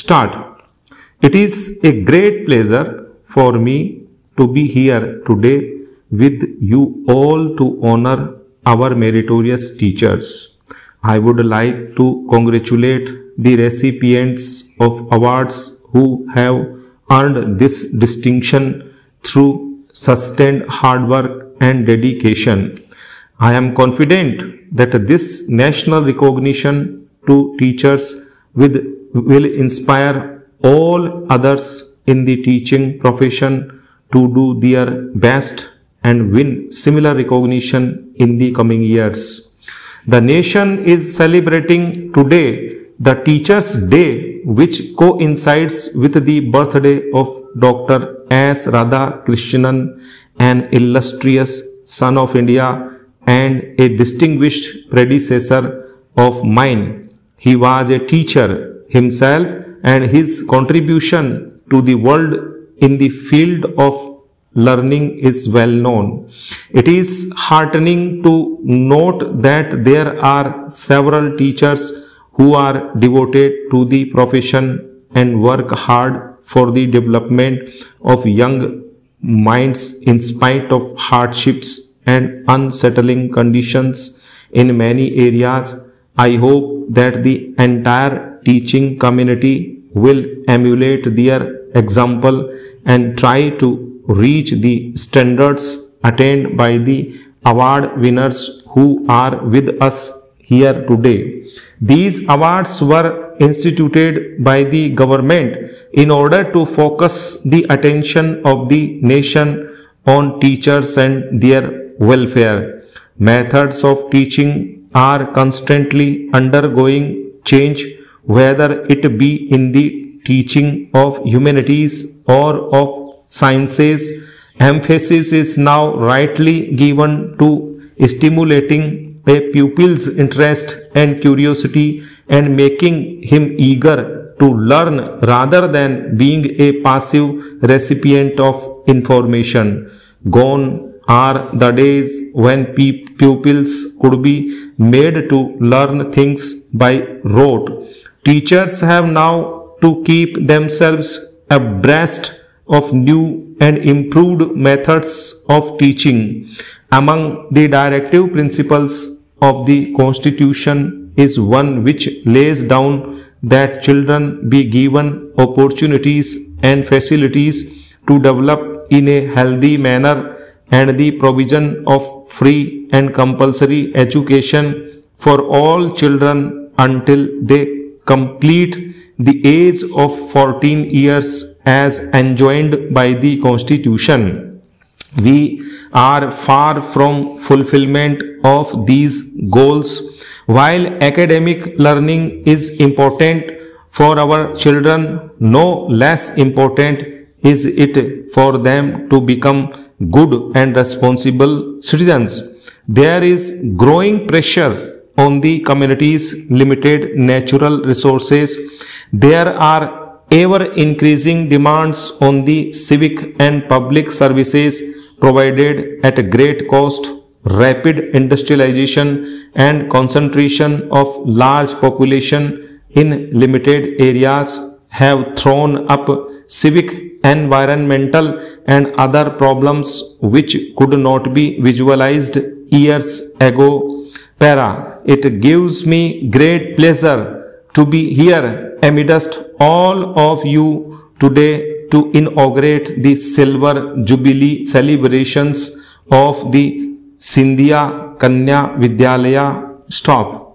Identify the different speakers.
Speaker 1: start. It is a great pleasure for me to be here today with you all to honor our meritorious teachers. I would like to congratulate the recipients of awards who have earned this distinction through sustained hard work and dedication. I am confident that this national recognition to teachers will inspire all others in the teaching profession to do their best and win similar recognition in the coming years. The nation is celebrating today the Teachers' Day, which coincides with the birthday of Dr. S. Radhakrishnan, an illustrious son of India and a distinguished predecessor of mine. He was a teacher himself, and his contribution to the world in the field of learning is well known. It is heartening to note that there are several teachers who are devoted to the profession and work hard for the development of young minds in spite of hardships and unsettling conditions in many areas. I hope that the entire teaching community will emulate their example and try to reach the standards attained by the award winners who are with us here today. These awards were instituted by the government in order to focus the attention of the nation on teachers and their welfare. Methods of teaching are constantly undergoing change, whether it be in the teaching of humanities or of sciences. Emphasis is now rightly given to stimulating a pupil's interest and curiosity and making him eager to learn rather than being a passive recipient of information. Gone are the days when pupils could be made to learn things by rote. Teachers have now to keep themselves abreast of new and improved methods of teaching. Among the directive principles of the Constitution is one which lays down that children be given opportunities and facilities to develop in a healthy manner, and the provision of free and compulsory education for all children until they complete the age of 14 years as enjoined by the Constitution. We are far from fulfillment of these goals. While academic learning is important for our children, no less important is it for them to become good and responsible citizens. There is growing pressure on the community's limited natural resources. There are ever increasing demands on the civic and public services provided at a great cost. Rapid industrialization and concentration of large population in limited areas have thrown up civic, environmental and other problems which could not be visualized years ago. It gives me great pleasure to be here amidst all of you today to inaugurate the Silver Jubilee celebrations of the Scindia Kanya Vidyalaya. Stop.